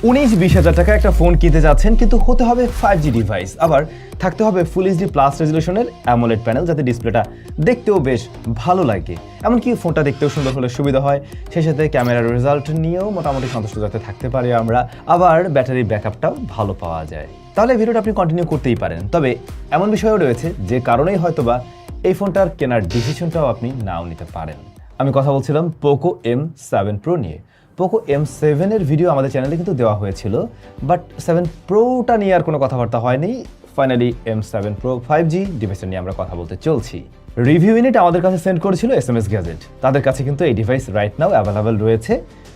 19-20 হাজার টাকা একটা ফোন কিনতে যাচ্ছেন, কিন্তু হতে হবে 5G ডিভাইস, আবার থাকতে হবে ফুল এইচডি প্লাস রেজলিউশনের অ্যামোলেড প্যানেল, যাতে ডিসপ্লেটা দেখতেও বেশ ভালো লাগে, এমনকি ফোনটা দেখতেও সুন্দর হলে সুবিধা হয়, সেই সাথে ক্যামেরার রেজাল্ট নিয়েও মোটামুটি সন্তুষ্ট যাতে থাকতে পারি আমরা, আবার ব্যাটারি ব্যাকআপটাও ভালো পাওয়া যায়। তাহলে ভিডিওটা আপনি কন্টিনিউ করতেই পারেন। তবে এমন বিষয়ও রয়েছে যে কারণেই হয়তোবা এই ফোনটার কেনার ডিসিশনটাও আপনি নাও নিতে পারেন। আমি কথা বলছিলাম পোকো M7 Pro নিয়ে। পোকো M7 এর ভিডিও আমাদের চ্যানেলে কিন্তু দেওয়া হয়েছিল, বাট 7 Proটা নিয়ে আর কোনো কথাবার্তা হয়নি। ফাইনালি M7 Pro 5G ডিভাইসটা নিয়ে আমরা কথা বলতে চলছি। রিভিউ ইউনিট আমাদের কাছে সেন্ড করেছিল SMS গ্যাজেট। তাদের কাছে কিন্তু এই ডিভাইস রাইট নাও অ্যাভেলেবেল রয়েছে।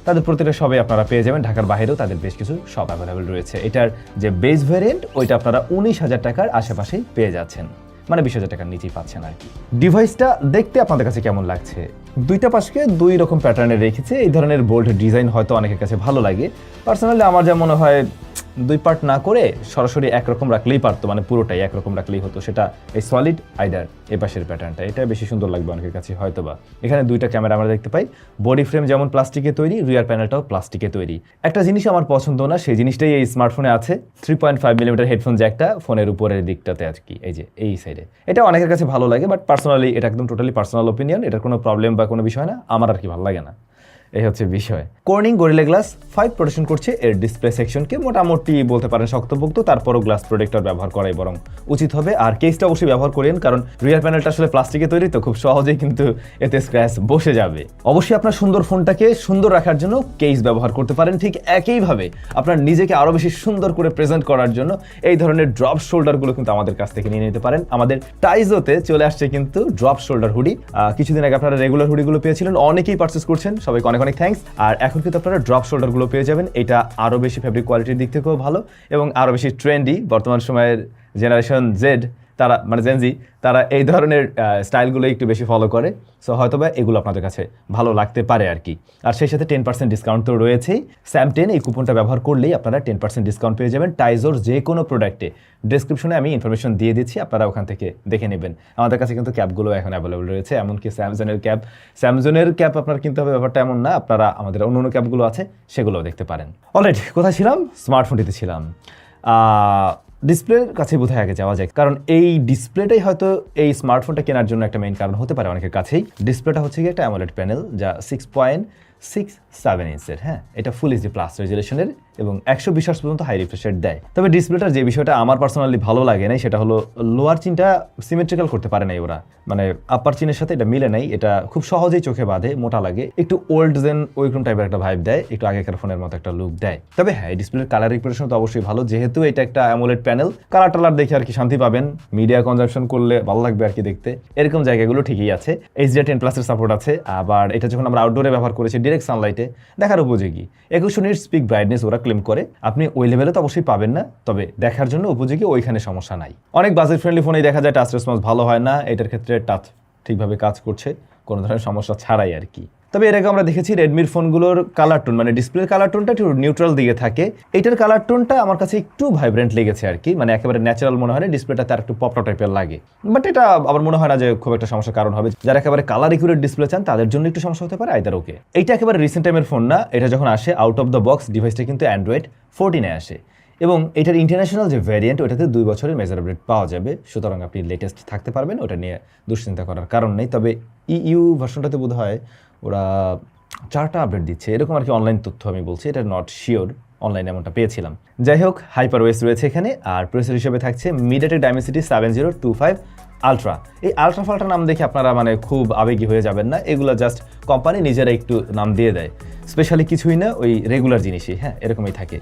তাদের প্রতিটা সবই আপনারা পেয়ে যাবেন, ঢাকার বাইরেও তাদের বেশ কিছু সব অ্যাভেলেবেল রয়েছে। এটার যে বেস ভ্যারিয়েন্ট ওইটা আপনারা 19,000 টাকার আশেপাশেই পেয়ে যাচ্ছেন, মানে 20,000 টাকার নিচেই পাচ্ছেন আর কি। ডিভাইসটা দেখতে আপনাদের কাছে কেমন লাগছে? দুইটা পাশকে দুই রকম প্যাটার্নে রেখেছে। এই ধরনের বোল্ড ডিজাইন হয়তো অনেকের কাছে ভালো লাগে। পার্সোনালি আমার যা মনে হয়, দুই পার্ট না করে সরাসরি একরকম রাখলেই পারতো, মানে পুরোটাই একরকম রাখলেই হতো। সেটা এই সলিড আইদার এ পাশের প্যাটার্নটা, এটা বেশি সুন্দর লাগবে অনেকের কাছে হয়তোবা। এখানে দুইটা ক্যামেরা আমরা দেখতে পাই। বডি ফ্রেম যেমন প্লাস্টিকে তৈরি, রিয়ার প্যানেলটাও প্লাস্টিকে তৈরি। একটা জিনিস আমার পছন্দ না, সেই জিনিসটাই এই স্মার্টফোনে আছে। 3.5mm হেডফোন জ্যাকটা ফোনের উপরের দিকটাতে আর কি, এই যে এই সাইডে। এটা অনেকের কাছে ভালো লাগে, বাট পার্সোনালি এটা একদম টোটালি পার্সোনাল ওপিনিয়ন। এটার কোনো প্রবলেম বা কোনো বিষয় না, আমার আর কি ভালো লাগে না, এই হচ্ছে বিষয়। কর্নিং গরিলা গ্লাস 5 প্রোটেকশন করছে এর ডিসপ্লে সেকশনকে, মোটামুটি বলতে পারেন শক্তপোক্ত, তারপরও গ্লাস প্রোটেক্টর ব্যবহার করাই বরং উচিত হবে। আর কেসটা অবশ্যই ব্যবহার করেন, কারণ রিয়ার প্যানেলটা আসলে প্লাস্টিকে তৈরি, তো খুব সহজেই কিন্তু এতে স্ক্র্যাচ বসে যাবে। অবশ্যই আপনার সুন্দর ফোনটাকে সুন্দর রাখার জন্য কেস ব্যবহার করতে পারেন। ঠিক একইভাবে আপনার নিজেকে আরও বেশি সুন্দর করে প্রেজেন্ট করার জন্য এই ধরনের ড্রপ শোল্ডারগুলো কিন্তু আমাদের কাছ থেকে নিয়ে নিতে পারেন। আমাদের টাইজোতে চলে আসছে কিন্তু ড্রপ শোল্ডার হুডি। কিছুদিন আগে আপনারা রেগুলার হুডিগুলো পেয়েছিলেন, অনেকেই পারচেস করছেন, সবাইকে অনেক অনেক থ্যাঙ্কস। আর এখন কিন্তু আপনারা ড্রপ শোল্ডারগুলো পেয়ে যাবেন। এটা আরও বেশি ফ্যাব্রিক কোয়ালিটির দিক থেকেও ভালো এবং আরও বেশি ট্রেন্ডি। বর্তমান সময়ের জেনারেশন জেড, তারা মানে জেনজি, তারা এই ধরনের স্টাইলগুলো একটু বেশি ফলো করে। সো হয়তোবা এগুলো আপনাদের কাছে ভালো লাগতে পারে আর কি। আর সেই সাথে 10% ডিসকাউন্ট তো রয়েছেই। SAM10 এই কুপনটা ব্যবহার করলেই আপনারা 10% ডিসকাউন্ট পেয়ে যাবেন টাইজোর যে কোনো প্রোডাক্টে। ডেসক্রিপশনে আমি ইনফরমেশন দিয়ে দিচ্ছি, আপনারা ওখান থেকে দেখে নেবেন। আমাদের কাছে কিন্তু ক্যাপগুলো এখন অ্যাভেলেবল রয়েছে, এমনকি স্যামসংয়ের ক্যাপ আপনার কিনতে হবে ব্যাপারটা এমন না, আপনারা আমাদের অন্য অন্য ক্যাপগুলো আছে সেগুলোও দেখতে পারেন। অলরাইট, কোথায় ছিলাম? স্মার্টফোনটিতে ছিলাম। ডিসপ্লের কাছে বোধহয় আগে যাওয়া যায়, কারণ এই ডিসপ্লেটাই হয়তো এই স্মার্টফোনটা কেনার জন্য একটা মেইন কারণ হতে পারে অনেকের কাছেই। ডিসপ্লেটা হচ্ছে কি একটা অ্যামোলেড প্যানেল, যা 6.67 ইঞ্চের। হ্যাঁ, এটা ফুল এইচডি প্লাস রেজুলেশনের এবং 120 হার্টজ পর্যন্ত হাই রিফ্রেশ রেট দেয়। তবে ডিসপ্লেটার যে বিষয়টা আমার পার্সোনালি ভালো লাগে নাই, সেটা হলো লোয়ার চিনটা সিমেট্রিক্যাল করতে পারে নাই ওরা, মানে আপার চিনের সাথে এটা মিলে নাই। এটা খুব সহজেই চোখে বাঁধে, মোটা লাগে, একটু ওল্ড জেন ওইরকম টাইপের একটা ভাইব দেয়, একটু আগেকার ফোনের মতো একটা লুক দেয়। তবে হ্যাঁ, এই ডিসপ্লের কালার রিপ্রেজেন্টেশন তো অবশ্যই ভালো, যেহেতু এটা একটা অ্যামোলেড প্যানেল। কালার টালার দেখে আর কি শান্তি পাবেন, মিডিয়া কনজাম্পশন করলে ভালো লাগবে আর কি দেখতে, এরকম জায়গাগুলো ঠিকই আছে। HDR10+ এর সাপোর্ট আছে। আবার এটা যখন আমরা আউটডোরে ব্যবহার করেছি ডিরেক্ট সানলাইটে, দেখার উপযোগী। 2100 নিটস পিক ব্রাইটনেস ওরা ক্লেম করে। আপনি ওই লেভেলে তো অবশ্যই পাবেন না, তবে দেখার জন্য উপযোগী, ওইখানে সমস্যা নাই। অনেক বাজেট ফ্রেন্ডলি ফোনেই দেখা যায় টাচ রেসপন্স ভালো হয় না, এটার ক্ষেত্রে টাচ ঠিকভাবে কাজ করছে কোনো ধরনের সমস্যা ছাড়াই আর কি। তবে এর আগে আমরা দেখেছি রেডমির ফোনগুলোর কালার টোন, মানে ডিসপ্লের কালার টোনটা একটু নিউট্রাল দিকে থাকে। এটার কালার টোনটা আমার কাছে একটু ভাইব্রেন্ট লেগেছে আর কি, মানে একেবারে ন্যাচারাল মনে হয় না, ডিসপ্লেটা তার একটু পপটা টাইপের লাগে। বাট এটা আবার মনে হয় না যে খুব একটা সমস্যার কারণ হবে। যারা একেবারে কালার একুরেট ডিসপ্লে চান তাদের জন্য একটু সমস্যা হতে পারে, আইদার ওকে। এইটা একেবারে রিসেন্ট টাইমের ফোন না, এটা যখন আসে আউট অফ দ্য বক্স ডিভাইসটা কিন্তু Android 14-এ আসে এবং এটার ইন্টারন্যাশনাল যে ভ্যারিয়েন্ট ওটাতে 2 বছরের মেজার আপডেট পাওয়া যাবে, সুতরাং আপনি লেটেস্ট থাকতে পারবেন, ওটা নিয়ে দুশ্চিন্তা করার কারণ নেই। তবে EU ভার্সনটাতে বোধ হয় ওরা 4টা আপডেট দিচ্ছে, এরকম আর কি অনলাইন তথ্য আমি বলছি, এটা নট শিওর, অনলাইনে এমনটা পেয়েছিলাম। যাই হোক, হাইপার ওএস রয়েছে এখানে, আর প্রসেসর হিসেবে থাকছে MediaTek Dimensity 7025 আলট্রা। এই আলট্রা ফাল্ট্রা নাম দেখে আপনারা মানে খুব আবেগী হয়ে যাবেন না, এগুলো জাস্ট কোম্পানি নিজেরা একটু নাম দিয়ে দেয়, স্পেশালি কিছুই না, ওই রেগুলার জিনিসই, হ্যাঁ এরকমই থাকে।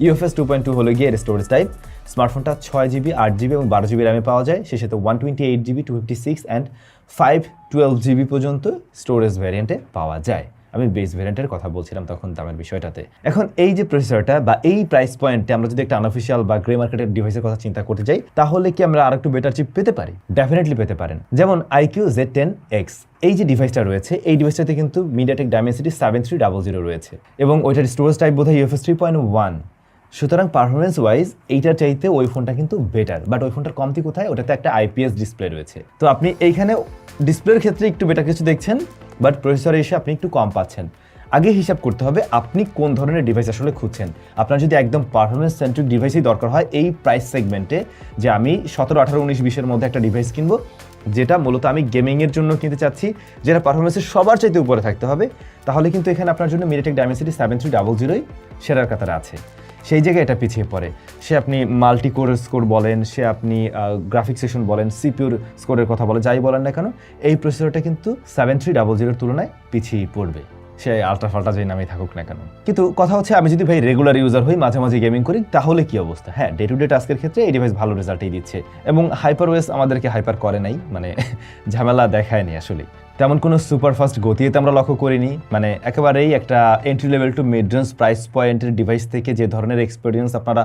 UFS 2.2 হলো গিয়ে এর স্টোরেজ টাইপ। স্মার্টফোনটা 6GB 8GB এবং 12GB র্যামে পাওয়া যায়, সেই সাথে 128GB 256 অ্যান্ড 512GB পর্যন্ত স্টোরেজ ভ্যারিয়েন্টে পাওয়া যায়। আমি বেস ভ্যারিয়েন্টের কথা বলছিলাম তখন দামের বিষয়টাতে। এখন এই যে প্রসেসরটা বা এই প্রাইস পয়েন্টে আমরা যদি একটা আনঅফিসিয়াল বা গ্রে মার্কেটের ডিভাইসের কথা চিন্তা করতে যাই, তাহলে কি আমরা আরেকটু বেটার চিপ পেতে পারি? ডেফিনেটলি পেতে পারেন। যেমন IQ Z10X, এই যে ডিভাইসটা রয়েছে, এই ডিভাইসটাতে কিন্তু MediaTek Dimensity 7300 রয়েছে এবং ওইটার স্টোরেজ টাইপ বোধহয় UFS 3.1। সুতরাং পারফরমেন্স ওয়াইজ এইটার চাইতে ওই ফোনটা কিন্তু বেটার, বাট ওই ফোনটার কমতি কোথায়? ওটাতে একটা IPS ডিসপ্লে রয়েছে। তো আপনি এইখানে ডিসপ্লের ক্ষেত্রে একটু বেটার কিছু দেখছেন, বাট প্রসেসরে এসে আপনি একটু কম পাচ্ছেন। আগে হিসাব করতে হবে আপনি কোন ধরনের ডিভাইস আসলে খুঁজছেন। আপনার যদি একদম পারফরমেন্স সেন্ট্রিক ডিভাইসই দরকার হয় এই প্রাইস সেগমেন্টে, যে আমি 17, 18, 19, 20-এর মধ্যে একটা ডিভাইস কিনবো যেটা মূলত আমি গেমিংয়ের জন্য কিনতে চাচ্ছি, যেটা পারফরমেন্সের সবার চাইতে উপরে থাকতে হবে, তাহলে কিন্তু এখানে আপনার জন্য MediaTek Dimensity 7300 সেরার কাতারে আছে। সেই জায়গায় এটা পিছিয়ে পড়ে। সে আপনি মাল্টি কোর স্কোর বলেন, সে আপনি গ্রাফিক সেশন বলেন, সিপিউর স্কোরের কথা বলেন, যাই বলেন না কেন, এই প্রসেসরটা কিন্তু 7300-এর তুলনায় পিছিয়ে পড়বে, সে আলট্রা ফাল্টা যেই নামেই থাকুক না কেন। কিন্তু কথা হচ্ছে আমি যদি ভাই রেগুলার ইউজার হই, মাঝে মাঝে গেমিং করি, তাহলে কি অবস্থা? হ্যাঁ, ডে টু ডে টাস্কের ক্ষেত্রে এই ডিভাইস ভালো রেজাল্টই দিচ্ছে এবং হাইপারওয়েস আমাদেরকে হাইপার করে নাই, মানে ঝামেলা দেখায়নি আসলে। তেমন কোনো সুপারফাস্ট গতিতে আমরা লক্ষ্য করিনি, মানে একেবারেই একটা entry level to mid range price পয়েন্টের ডিভাইস থেকে যে ধরনের এক্সপিরিয়েন্স আপনারা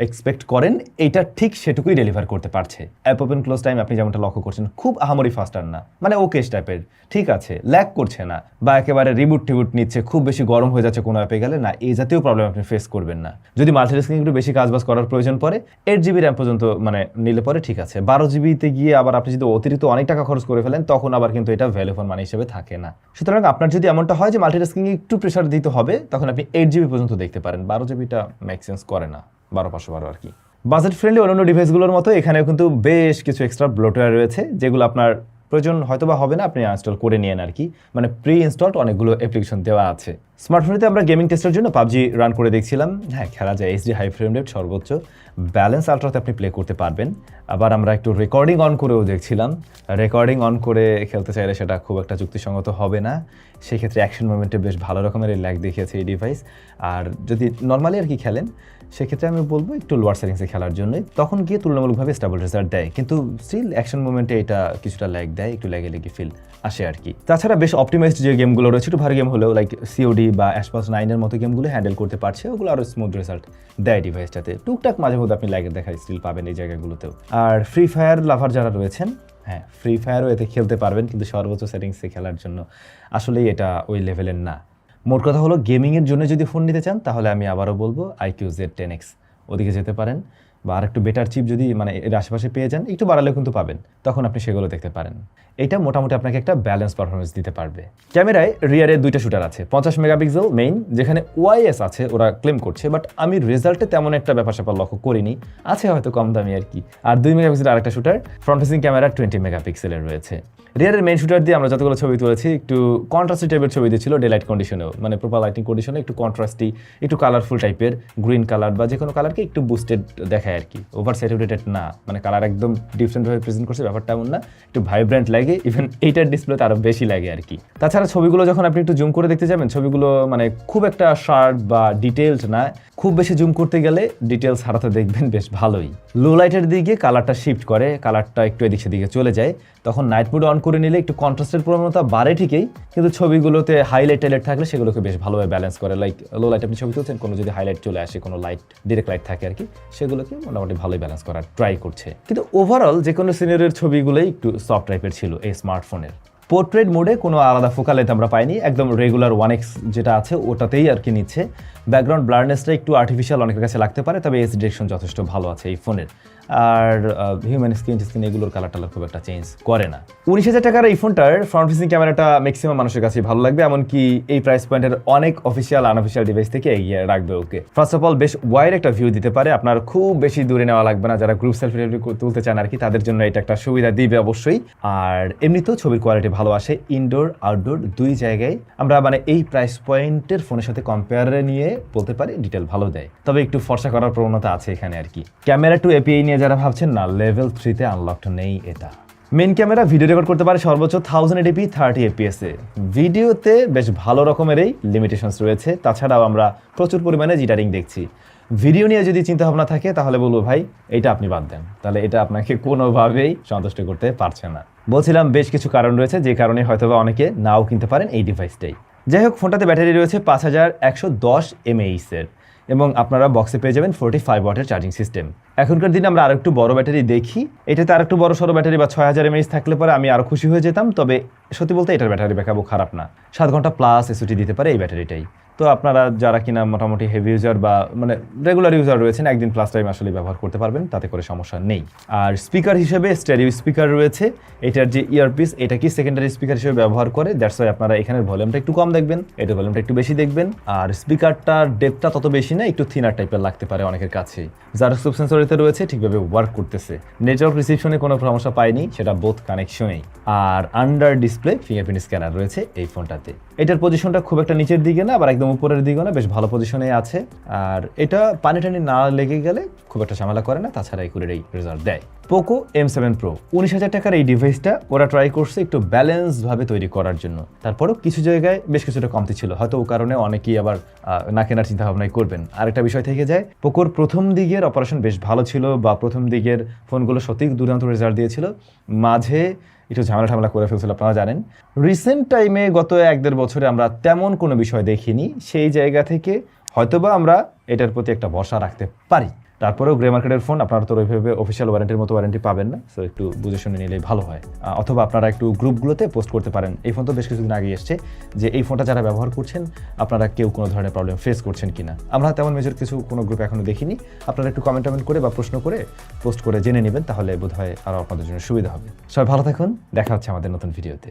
এক্সপেক্ট করেন এইটা ঠিক সেটুকুই ডেলিভার করতে পারছে। অ্যাপ ওপেন ক্লোজ টাইম আপনি যেমনটা লক্ষ্য করছেন খুব আহামরি ফাস্টার না, মানে ওকেশ টাইপের, ঠিক আছে, ল্যাগ করছে না বা একেবারে রিবুট টিবুট নিচ্ছে, খুব বেশি গরম হয়ে যাচ্ছে কোনো অ্যাপে গেলে, না এই জাতীয় প্রবলেম আপনি ফেস করবেন না। যদি মাল্টিটাস্কিং একটু বেশি কাজবাজ করার প্রয়োজন পড়ে 8GB র্যাম পর্যন্ত মানে নিলে পরে ঠিক আছে, 12GB-তে গিয়ে আবার আপনি যদি অতিরিক্ত অনেক টাকা খরচ করে ফেলেন তখন আবার কিন্তু এটা ভ্যালু ফর মানি হিসেবে থাকে না। সুতরাং আপনার যদি এমনটা হয় যে মাল্টিটাস্কিং একটু প্রেশার দিতে হবে, তখন আপনি 8GB পর্যন্ত দেখতে পারেন, 12GB-টা মেক সেন্স করে না, 12512 আর কি। বাজেট ফ্রেন্ডলি অন্যান্য ডিভাইসগুলোর মতো এখানেও কিন্তু বেশ কিছু এক্সট্রা ব্লোটওয়্যার রয়েছে, যেগুলো আপনার প্রয়োজন হয়তো বা হবে না, আপনি ইনস্টল করে নিয়েন আর কি, মানে প্রি ইনস্টলড অনেকগুলো অ্যাপ্লিকেশন দেওয়া আছে। স্মার্টফোনেতে আমরা গেমিং টেস্টের জন্য পাবজি রান করে দেখছিলাম, হ্যাঁ খেলা যায়, এইচডি হাই ফ্রেম রেট সর্বোচ্চ, ব্যালেন্স আলট্রাতে আপনি প্লে করতে পারবেন। আবার আমরা একটু রেকর্ডিং অন করেও দেখছিলাম, রেকর্ডিং অন করে খেলতে চাইলে সেটা খুব একটা যুক্তিসঙ্গত হবে না, সেই ক্ষেত্রে অ্যাকশন মুভমেন্টে বেশ ভালো রকমের ল্যাগ দেখিয়েছে এই ডিভাইস। আর যদি নর্মালি আর কি খেলেন সেক্ষেত্রে আমি বলবো একটু লোয়ার সেটিংসে খেলার জন্য, তখন গিয়ে তুলনামূলকভাবে স্টেবল রেজাল্ট দেয়, কিন্তু স্টিল অ্যাকশন মুভমেন্টে এটা কিছুটা ল্যাগ দেয়, একটু ল্যাগে ফিল আসে আর কি। তাছাড়া বেশ অপটিমাইজড যে গেমগুলো রয়েছে, একটু ভারী গেম হলেও লাইক সিওডি বা অ্যাশপাস 9-এর মতো গেমগুলো হ্যান্ডেল করতে পারছে, ওগুলো আরও স্মুথ রেজাল্ট দেয় ডিভাইসটাতে। টুকটাক মাঝে মধ্যে আপনি ল্যাগের দেখা স্টিল পাবেন এই জায়গাগুলোতেও। আর ফ্রি ফায়ার লাভার যারা রয়েছেন, হ্যাঁ ফ্রি ফায়ারও এতে খেলতে পারবেন, কিন্তু সর্বোচ্চ সেটিংসে খেলার জন্য আসলেই এটা ওই লেভেলের না। মোট কথা হলো গেমিংয়ের জন্য যদি ফোন নিতে চান তাহলে আমি আবারও বলবো IQ Z10X, ওদিকে যেতে পারেন, বা আর একটু বেটার চিপ যদি মানে এর আশেপাশে পেয়ে যান, একটু বাড়ালেও কিন্তু পাবেন, তখন আপনি সেগুলো দেখতে পারেন। এটা মোটামুটি আপনাকে একটা ব্যালেন্স পারফরমেন্স দিতে পারবে। ক্যামেরায় রিয়ারে 2টা শুটার আছে, 50 মেগাপিক্সেল মেইন, যেখানে OIS আছে ওরা ক্লেম করছে, বাট আমি রেজাল্টে তেমন একটা ব্যাপার স্যাপার লক্ষ্য করিনি, আছে হয়তো কম দামি আর কি। আর 2 মেগাপিক্সেল আরেকটা শুটার, ফ্রন্ট ফেসিং ক্যামেরা 20 মেগাপিক্সেলের রয়েছে। রিয়ারের মেইন শুটার দিয়ে আমরা যতগুলো ছবি তুলেছি একটু কন্ট্রাস্টি টাইপের ছবি দিয়েছিল, ডে লাইট কন্ডিশনেও, মানে প্রপার লাইটিং কন্ডিশনে একটু কন্ট্রাস্টি, একটু কালারফুল টাইপের, গ্রিন কালার বা যে কোনো কালারকে একটু বুস্টেড দেখায় আর কি, ওভার স্যাচুরেটেড না, মানে কালার একদম ডিফারেন্টভাবে প্রেজেন্ট করছে ব্যাপারটা এমন না, একটু ভাইব্রেন্ট লাগে, ইভেন এইটার ডিসপ্লেতে আরও বেশি লাগে আর কি। তাছাড়া ছবিগুলো যখন আপনি একটু জুম করে দেখতে যাবেন, ছবিগুলো মানে খুব একটা শার্প বা ডিটেলড না, খুব বেশি জুম করতে গেলে ডিটেলস হারাতে দেখবেন বেশ ভালোই। লো লাইটের দিকে কালারটা শিফট করে, কালারটা একটু এদিক সেদিকে চলে যায়, তখন নাইট মোড অন করে নিলে একটু কন্ট্রাস্টের প্রবণতা বাড়ে ঠিকই, কিন্তু ছবিগুলোতে হাইলাইট টাইলাইট থাকলে সেগুলোকে বেশ ভালোভাবে ব্যালেন্স করে। লাইক লো লাইট আপনি ছবি তুলছেন, কোনো যদি হাইলাইট চলে আসে, কোনো লাইট ডিরেক্ট লাইট থাকে আর কি, সেগুলোকে মোটামুটি ভালোই ব্যালেন্স করার ট্রাই করছে। কিন্তু ওভারঅল যে কোনো সিনিয়রের ছবিগুলোই একটু সফট টাইপের ছিল এই স্মার্টফোনের। পোর্ট্রেট মোডে কোনো আলাদা ফোকাল লেন্থ আমরা পাইনি, একদম রেগুলার 1x যেটা আছে ওটাতেই আর কি নিচ্ছে। ব্যাকগ্রাউন্ড ব্লারনেসটা একটু আর্টিফিশিয়াল অনেকের কাছে লাগতে পারে, তবে এস ডিরেকশন যথেষ্ট ভালো আছে এই ফোনের। আর হিউম্যান স্কিন এগুলোর কালার টালার খুব একটা চেঞ্জ করে না। 19,000 টাকার এই ফোনটার ফ্রন্ট ফেসিং ক্যামেরাটা ম্যাক্সিমাম মানুষের কাছে ভালো লাগবে, এমনকি এই প্রাইস পয়েন্টের অনেক অফিসিয়াল আনঅফিসিয়াল ডিভাইস থেকে এগিয়ে রাখবে ওকে। ফার্স্ট অফ অল বেশ ওয়াইড একটা ভিউ দিতে পারে, আপনার খুব বেশি দূরে নেওয়া লাগবে না, যারা গ্রুপ সেলফি তুলতে চান আর কি, তাদের জন্য এটা একটা সুবিধা দিবে অবশ্যই। আর এমনিতেও ছবির কোয়ালিটি ভালো আসে, ইনডোর আউটডোর দুই জায়গায় আমরা মানে এই প্রাইস পয়েন্টের ফোনের সাথে কম্পেয়ারে নিয়ে বলতে পারি ডিটেল ভালো দেয়, তবে একটু ফর্সা করার প্রবণতা আছে এখানে আর কি। ক্যামেরা 2 API নিয়ে যারা ভাবছেন না, লেভেল 3-তে আনলকড নেই এটা। মেইন ক্যামেরা ভিডিও রেকর্ড করতে পারে সর্বোচ্চ 1080p 30 fps এ, ভিডিওতে বেশ ভালো রকমেরই লিমিটেশনস রয়েছে। তাছাড়াও আমরা প্রচুর পরিমাণে জিটারিং দেখছি। ভিডিও নিয়ে যদি চিন্তা ভাবনা থাকে তাহলে বলবো ভাই এটা আপনি বাদ দেন, তাহলে এটা আপনাকে কোনোভাবেই সন্তুষ্ট করতে পারছে না। বলছিলাম বেশ কিছু কারণ রয়েছে যে কারণে হয়তোবা অনেকে নাও কিনতে পারেন এই ডিভাইসটাই। যাই হোক, ফোনটাতে ব্যাটারি রয়েছে 5110 mAh এর, এবং আপনারা বক্সে পেয়ে যাবেন 45 ওয়াটের চার্জিং সিস্টেম। এখনকার দিনে আমরা আরেকটু বড় ব্যাটারি দেখি, এটাতে আরেকটু বড় সড়ো ব্যাটারি বা 6000 mAh থাকলে পরে আমি আরও খুশি হয়ে যেতাম, তবে সত্যি বলতে এটার ব্যাটারি ব্যাকআপও খারাপ না, 7 ঘন্টা প্লাস এসওটি দিতে পারে এই ব্যাটারিটাই। তো আপনারা যারা কিনা মোটামুটি হেভি ইউজার বা মানে রেগুলার ইউজার রয়েছেন একদিন প্লাস টাইম আসলে ব্যবহার করতে পারবেন, তাতে করে সমস্যা নেই। আর স্পিকার হিসেবে স্টেরিও স্পিকার রয়েছে, এটার যে ইয়ারপিস এটা কি সেকেন্ডারি স্পিকার হিসেবে ব্যবহার করে, দ্যাটস ওয়াই আপনারা এখানের ভলিউমটা একটু কম দেখবেন, এটার ভলিউমটা একটু বেশি দেখবেন। আর স্পিকারটার ডেপটা তত বেশি না, একটু থিনার টাইপের লাগতে পারে অনেকের কাছেই। জাইরোস্কোপ সেন্সর এতে রয়েছে, ঠিকভাবে ওয়ার্ক করতেছে, নেটওয়ার্ক রিসিপশনে কোনো সমস্যা পাইনি, সেটা বোথ কানেকশনেই। আর আন্ডার ডিসপ্লে ফিঙ্গারপ্রিন্ট স্ক্যানার রয়েছে এই ফোনটাতে। এটার পজিশনটা খুব একটা নিচের দিকে না, আবার একদম উপরের দিকেও না, বেশ ভালো পজিশনে আছে। আর এটা পানি টানি না লেগে গেলে খুব একটা ঝামেলা করে না, তাছাড়া এই কুড়ির এই রেজাল্ট দেয়। পোকো M7 Pro 19,000 টাকার এই ডিভাইসটা ওরা ট্রাই করছে একটু ব্যালেন্সডভাবে তৈরি করার জন্য, তারপরেও কিছু জায়গায় বেশ কিছুটা কমতি ছিল, হয়তো ও কারণে অনেকেই আবার না কেনার চিন্তা ভাবনাই করবেন। আরেকটা বিষয় থেকে যায়, পোকোর প্রথম দিকের অপারেশন বেশ ভালো ছিল, বা প্রথম দিকের ফোনগুলো সত্যিই দুর্দান্ত রেজাল্ট দিয়েছিল, মাঝে একটু ঝামেলা করে ফেলছিল আপনারা জানেন। রিসেন্ট টাইমে গত 1-1.5 বছরে আমরা তেমন কোনো বিষয় দেখিনি, সেই জায়গা থেকে হয়তোবা আমরা এটার প্রতি একটা ভরসা রাখতে পারি। তারপরেও গ্রে মার্কেটের ফোন আপনারা তো ওইভাবে অফিসিয়াল ওয়ারেন্টির মতো ওয়ারেন্টি পাবেন না, সো একটু বুঝে শুনে নিলেই ভালো হয়। অথবা আপনারা একটু গ্রুপগুলোতে পোস্ট করতে পারেন, এই ফোন তো বেশ কিছুদিন আগে এসছে, যে এই ফোনটা যারা ব্যবহার করছেন আপনারা কেউ কোনো ধরনের প্রবলেম ফেস করছেন কিনা। আমরা তেমন মেজর কিছু কোনো গ্রুপ এখনো দেখিনি, আপনারা একটু কমেন্ট করে বা প্রশ্ন করে পোস্ট করে জেনে নেবেন, তাহলে বোধহয় আরও আপনাদের জন্য সুবিধা হবে। সবাই ভালো থাকুন, দেখা হচ্ছে আমাদের নতুন ভিডিওতে।